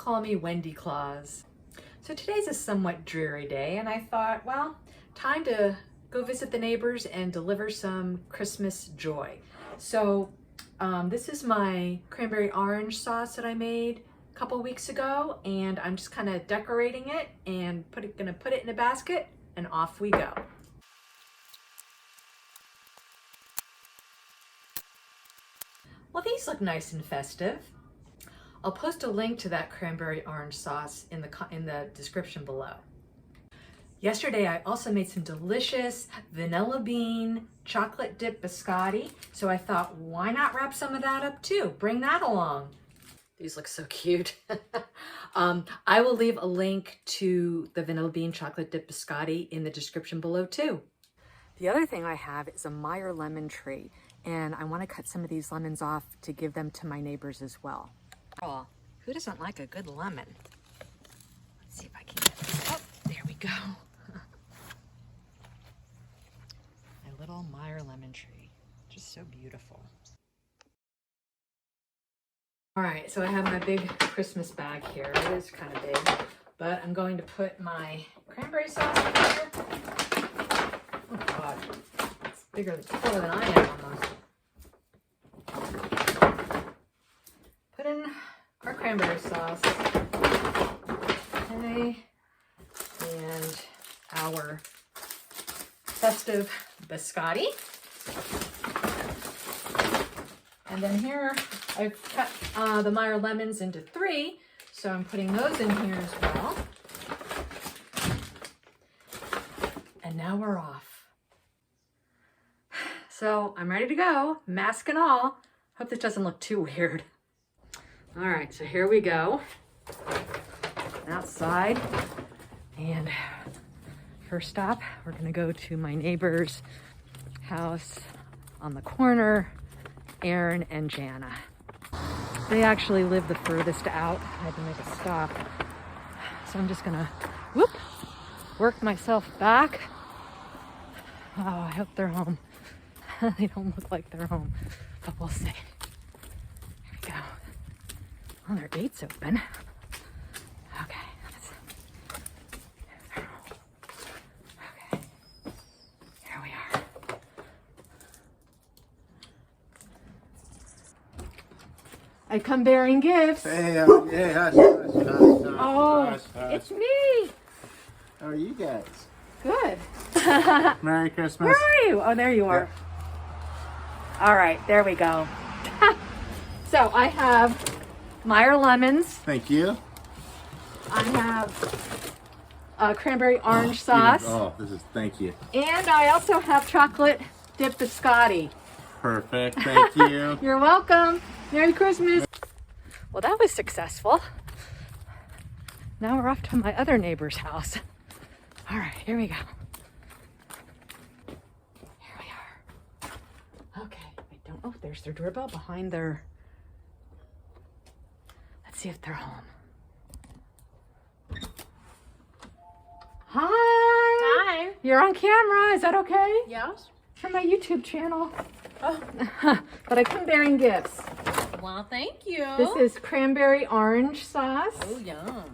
call me Wendy Claus. So today's a somewhat dreary day, and I thought, well, time to go visit the neighbors and deliver some Christmas joy. So this is my cranberry orange sauce that I made a couple weeks ago, and I'm just kind of decorating it and gonna put it in a basket, and off we go. Well, these look nice and festive. I'll post a link to that cranberry orange sauce in the description below. Yesterday, I also made some delicious vanilla bean chocolate dip biscotti. So I thought, why not wrap some of that up too? Bring that along. These look so cute. I will leave a link to the vanilla bean chocolate dip biscotti in the description below too. The other thing I have is a Meyer lemon tree, and I want to cut some of these lemons off to give them to my neighbors as well. Oh, who doesn't like a good lemon? Let's see if I can get this. Oh, there we go. My little Meyer lemon tree, just so beautiful. All right, so I have my big Christmas bag here. It is kind of big, but I'm going to put my cranberry sauce in here. Oh God, it's fuller than I am almost. Put in our cranberry sauce, okay, and our festive biscotti. And then here I've cut the Meyer lemons into 3, so I'm putting those in here as well. And now we're off. So I'm ready to go, mask and all. Hope this doesn't look too weird. All right, so here we go. Outside, and first stop, we're gonna go to my neighbor's house on the corner, Aaron and Jana. They actually live the furthest out. I had to make a stop. So I'm just gonna, work myself back. Oh, I hope they're home. They don't look like they're home, but we'll see. Here we go. Oh, their gate's open. Okay. Okay. Here we are. I come bearing gifts. Hey, hush. Oh, it's me. How are you guys? Good. Merry Christmas. Where are you? Oh, there you are. Yeah. All right, there we go. So I have Meyer lemons. Thank you. I have cranberry orange sauce. Thank you. And I also have chocolate dip biscotti. Perfect, thank you. You're welcome. Merry Christmas. Well, that was successful. Now we're off to my other neighbor's house. All right, here we go. Here we are. Okay, I don't know if there's their doorbell behind their... Let's see if they're home. Hi. Hi. You're on camera. Is that okay? Yes. For my YouTube channel. Oh. But I come bearing gifts. Well, thank you. This is cranberry orange sauce. Oh, yum.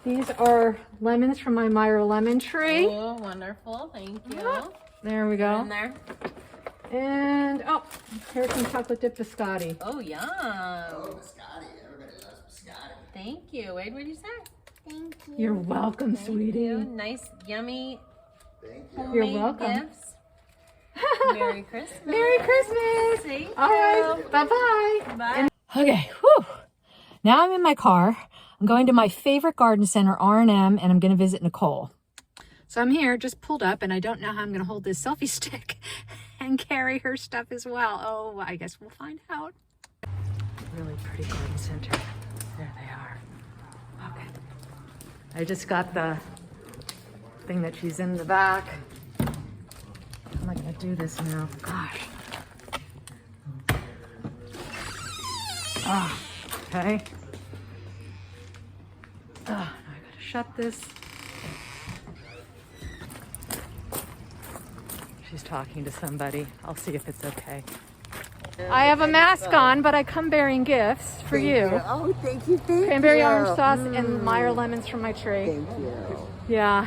These are lemons from my Meyer lemon tree. Oh, wonderful. Thank you. There we In go. there. And, oh, here's some chocolate dip biscotti. Oh, yum. Biscotti. Everybody loves biscotti. Thank you. Wait, what did you say? Thank you. You're welcome, Thank sweetie. you. Nice, yummy, Thank you. homemade You're welcome. gifts. Merry Christmas. Merry Christmas. Thank All right, you. bye-bye. Bye. Okay, whew. Now I'm in my car. I'm going to my favorite garden center, R&M, and I'm going to visit Nicole. So I'm here, just pulled up, and I don't know how I'm going to hold this selfie stick and carry her stuff as well. Oh, I guess we'll find out. Really pretty garden center. There they are. Okay. I just got the thing that she's in the back. How am I going to do this now? Gosh. Ah, okay. I gotta shut this. She's talking to somebody. I'll see if it's okay. I have a mask on, but I come bearing gifts for you. Oh, thank you, thank Cranberry you. orange sauce and Meyer lemons from my tree. Thank you. Yeah.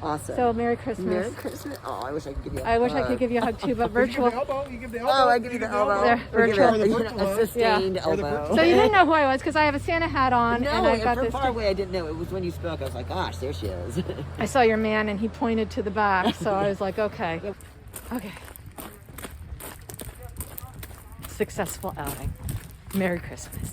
Awesome. So Merry Christmas. Merry Christmas. Oh, I wish I could give you a I wish I hug. could give you a hug too, but virtual. You give the elbow. Oh, I give you the elbow. There, Or give virtual. it a sustained elbow. So you didn't know who I was because I have a Santa hat on, No, and I've got from this. far away I didn't know. It was when you spoke. I was like, gosh, there she is. I saw your man, and he pointed to the back, so I was like, okay, okay. Successful outing. Merry Christmas.